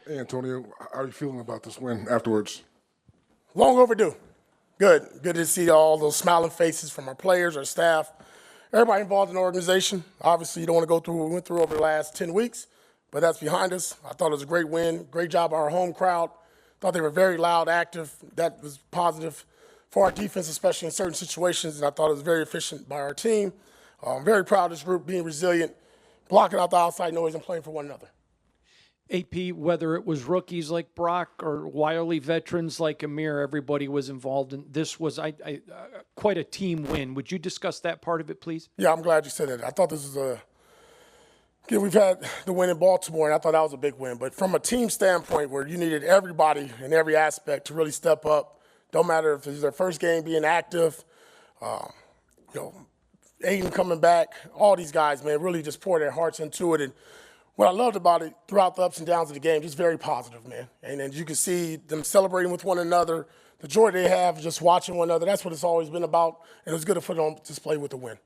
Hey, Antonio, how are you feeling about this win afterwards? Long overdue. Good. Good to see all those smiling faces from our players, our staff, everybody involved in the organization. Obviously, you don't want to go through what we went through over the last 10 weeks, but that's behind us. I thought it was a great win. Great job by our home crowd. Thought they were very loud, active. That was positive for our defense, especially in certain situations, and I thought it was very efficient by our team. I'm very proud of this group being resilient, blocking out the outside noise and playing for one another. AP, whether it was rookies like Brock or wily veterans like Amir, everybody was involved. And this was quite a team win. Would you discuss that part of it, please? Yeah, I'm glad you said that. I thought this was we've had the win in Baltimore, and I thought that was a big win. But from a team standpoint where you needed everybody in every aspect to really step up, don't matter if it's their first game being active, Aidan coming back, all these guys, man, really just pour their hearts into it. And what I loved about it throughout the ups and downs of the game, just very positive, man. And you can see them celebrating with one another, the joy they have just watching one another. That's what it's always been about, and it was good to put it on display with the win.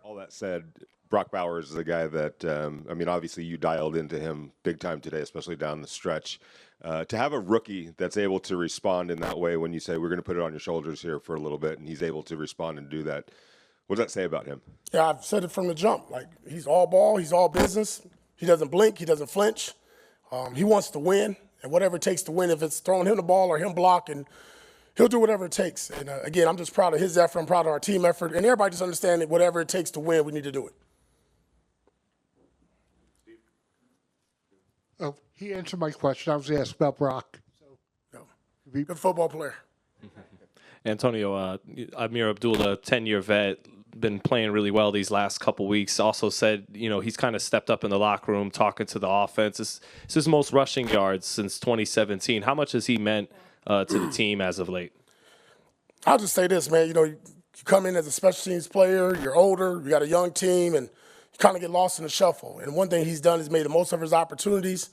All that said, Brock Bowers is a guy that, obviously you dialed into him big time today, especially down the stretch. To have a rookie that's able to respond in that way when you say we're going to put it on your shoulders here for a little bit, and he's able to respond and do that, what does that say about him? Yeah, I've said it from the jump. Like, he's all ball, he's all business. He doesn't blink, he doesn't flinch. He wants to win, and whatever it takes to win, if it's throwing him the ball or him blocking, he'll do whatever it takes. And again, I'm just proud of his effort. I'm proud of our team effort. And everybody just understand that whatever it takes to win, we need to do it. Oh, he answered my question. I was asked about Brock. Good football player. Antonio, Amir Abdul, a 10-year vet, been playing really well these last couple weeks. Also said, he's kind of stepped up in the locker room talking to the offense. It's his most rushing yards since 2017. How much has he meant to the team as of late? I'll just say this, man. You come in as a special teams player, you're older, you got a young team, and you kind of get lost in the shuffle. And one thing he's done is made the most of his opportunities.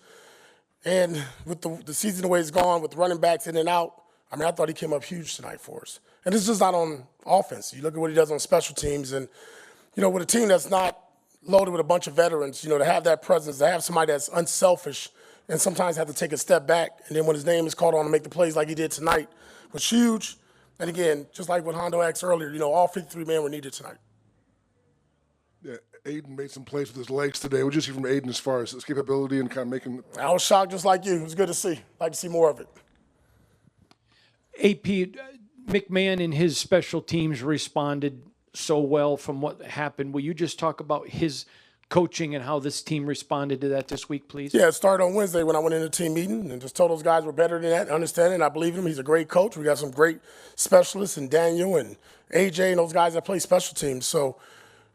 And with the season the way it's gone, with running backs in and out, I thought he came up huge tonight for us. And it's just not on offense. You look at what he does on special teams, and, with a team that's not loaded with a bunch of veterans, to have that presence, to have somebody that's unselfish and sometimes have to take a step back, and then when his name is called on to make the plays like he did tonight was huge. And again, just like what Hondo asked earlier, all 53 men were needed tonight. Yeah, Aidan made some plays with his legs today. What did you see from Aidan as far as his capability and kind of making? I was shocked just like you. It was good to see. Like to see more of it. AP, McMahon and his special teams responded so well from what happened. Will you just talk about his coaching and how this team responded to that this week, please? Yeah, it started on Wednesday when I went into team meeting and just told those guys we're better than that, understand it, and I believe in him. He's a great coach. We got some great specialists in Daniel and AJ and those guys that play special teams. So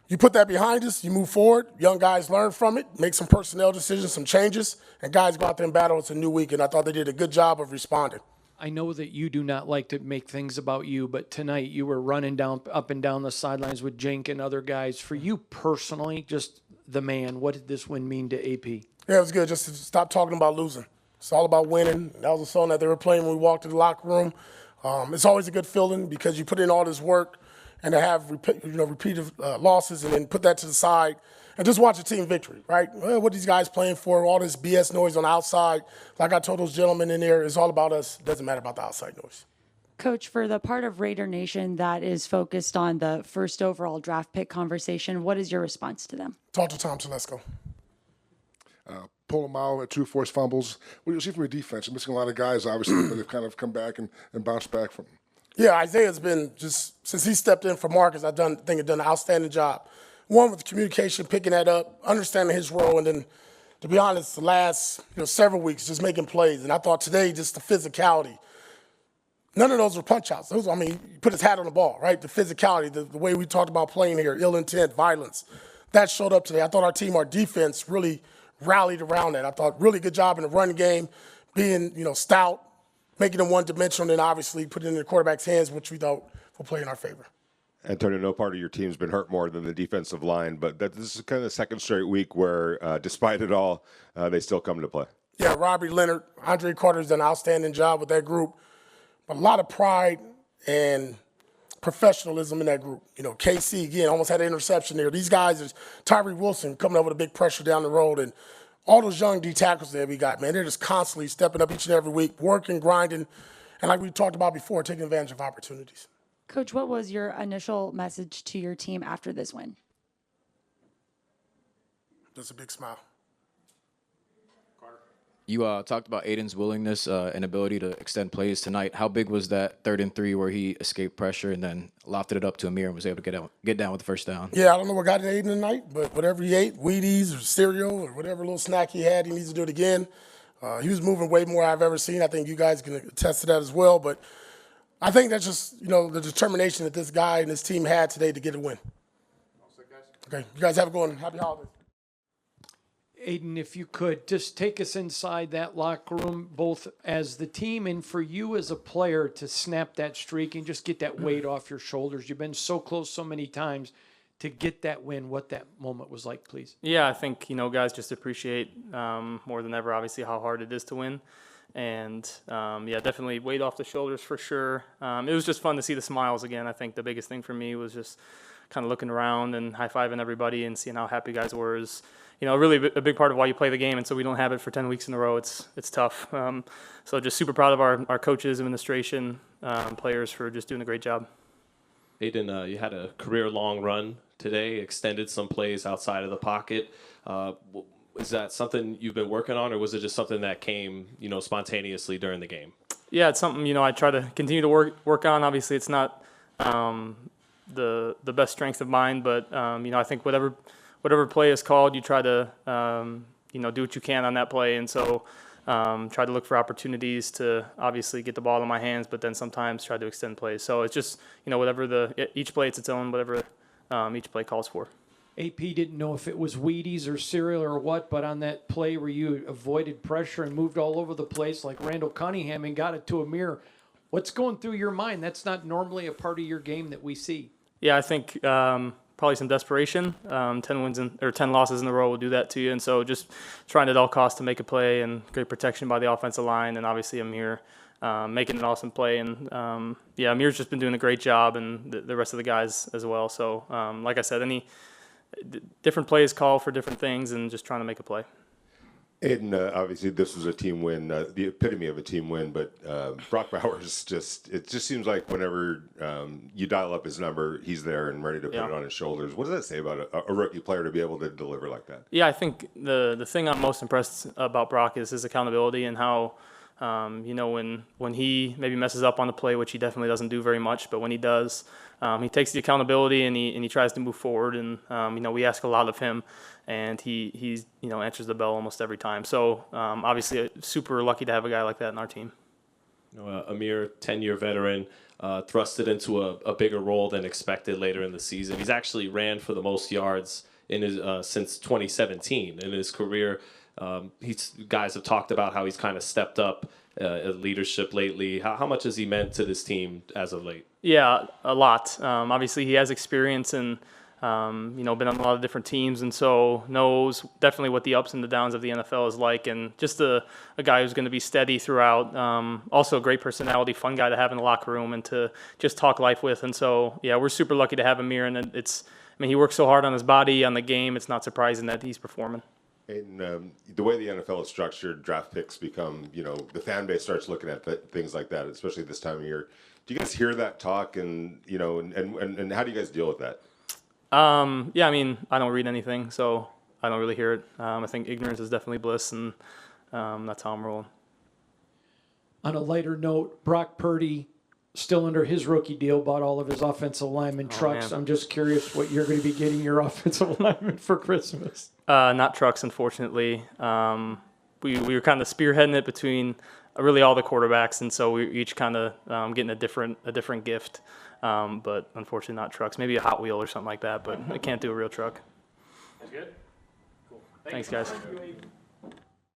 you put that behind us, you move forward, young guys learn from it, make some personnel decisions, some changes, and guys go out there and battle. It's a new week, and I thought they did a good job of responding. I know that you do not like to make things about you, but tonight you were running up and down the sidelines with Jink and other guys. For you personally, just the man, what did this win mean to AP? Yeah, it was good just to stop talking about losing. It's all about winning. That was a song that they were playing when we walked to the locker room. It's always a good feeling because you put in all this work and to have repeated losses and then put that to the side and just watch a team victory, right? Well, what these guys playing for, all this BS noise on the outside, like I told those gentlemen in there, it's all about us. It doesn't matter about the outside noise. Coach, for the part of Raider Nation that is focused on the first overall draft pick conversation, what is your response to them? Talk to Tom Telesco. Polamalu at 2 forced fumbles. What do you see from your defense? You're missing a lot of guys, obviously, but they've kind of come back and bounced back from. Yeah, Isaiah's been just, since he stepped in for Marcus, I think he's done an outstanding job. One, with the communication, picking that up, understanding his role, and then, to be honest, the last several weeks just making plays. And I thought today, just the physicality. None of those were punch-outs. He put his hat on the ball, right? The physicality, the way we talked about playing here, ill intent, violence. That showed up today. I thought our defense really rallied around that. I thought really good job in the run game, being, stout, making them one-dimensional, and then obviously putting it in the quarterback's hands, which we thought will play in our favor. Antonio, no part of your team's been hurt more than the defensive line, but this is kind of the second straight week where, despite it all, they still come to play. Yeah, Robbie Leonard, Andre Carter's done an outstanding job with that group. But a lot of pride and professionalism in that group. KC, again, almost had an interception there. These guys, Tyree Wilson coming up with a big pressure down the road, and all those young D tackles that we got, man, they're just constantly stepping up each and every week, working, grinding, and like we talked about before, taking advantage of opportunities. Coach, what was your initial message to your team after this win? Just a big smile. You talked about Aidan's willingness and ability to extend plays tonight. How big was that 3rd and 3 where he escaped pressure and then lofted it up to Amir and was able to get down with the first down? Yeah, I don't know what got in Aidan tonight, but whatever he ate, Wheaties or cereal or whatever little snack he had, he needs to do it again. He was moving way more I've ever seen. I think you guys can attest to that as well. But I think that's just, the determination that this guy and his team had today to get a win. Okay, you guys have a good one. Happy holidays. Aidan, if you could just take us inside that locker room, both as the team and for you as a player to snap that streak and just get that weight off your shoulders. You've been so close so many times to get that win, what that moment was like, please. Yeah, I think, guys just appreciate more than ever, obviously, how hard it is to win. And, definitely weight off the shoulders for sure. It was just fun to see the smiles again. I think the biggest thing for me was just kind of looking around and high-fiving everybody and seeing how happy guys were is, really a big part of why you play the game. And so we don't have it for 10 weeks in a row. It's tough. So just super proud of our coaches, administration, players for just doing a great job. Aidan, you had a career-long run today, extended some plays outside of the pocket. Is that something you've been working on, or was it just something that came, spontaneously during the game? Yeah, it's something, I try to continue to work on. Obviously, it's not the best strength of mine, but, I think whatever play is called, you try to, do what you can on that play. And so try to look for opportunities to obviously get the ball in my hands, but then sometimes try to extend plays. So it's just, whatever each play, it's its own, whatever each play calls for. AP didn't know if it was Wheaties or cereal or what, but on that play where you avoided pressure and moved all over the place like Randall Cunningham and got it to Amir, what's going through your mind? That's not normally a part of your game that we see. Yeah, I think probably some desperation. 10 losses in a row will do that to you, and so just trying at all costs to make a play and great protection by the offensive line, and obviously Amir making an awesome play. And Amir's just been doing a great job, and the rest of the guys as well. So like I said, any different plays call for different things, and just trying to make a play. Aidan, obviously this was a team win, the epitome of a team win, but Brock Bowers it just seems like whenever you dial up his number, he's there and ready to put it on his shoulders. What does that say about a rookie player to be able to deliver like that? Yeah, I think the thing I'm most impressed about Brock is his accountability and how, when he maybe messes up on the play, which he definitely doesn't do very much, but when he does, he takes the accountability and he tries to move forward. And, we ask a lot of him. And he answers the bell almost every time. So obviously, super lucky to have a guy like that in our team. Amir, 10-year veteran, thrusted into a bigger role than expected later in the season. He's actually ran for the most yards in his since 2017 in his career. Guys have talked about how he's kind of stepped up leadership lately. How much has he meant to this team as of late? Yeah, a lot. Obviously, he has experience and. Been on a lot of different teams, and so knows definitely what the ups and the downs of the NFL is like, and just a guy who's going to be steady throughout. Also a great personality, fun guy to have in the locker room and to just talk life with. And so, yeah, we're super lucky to have him here, and he works so hard on his body, on the game, it's not surprising that he's performing. And the way the NFL is structured, draft picks become, the fan base starts looking at things like that, especially this time of year. Do you guys hear that talk, and how do you guys deal with that? I don't read anything, so I don't really hear it. I think ignorance is definitely bliss, and that's how I'm rolling. On a lighter note, Brock Purdy, still under his rookie deal, bought all of his offensive lineman trucks. Man. I'm just curious what you're going to be getting your offensive lineman for Christmas. Not trucks, unfortunately. We were kind of spearheading it between really all the quarterbacks, and so we each kind of getting a different gift. But unfortunately not trucks. Maybe a Hot Wheel or something like that, but I can't do a real truck. That's good. Cool. Thanks, guys.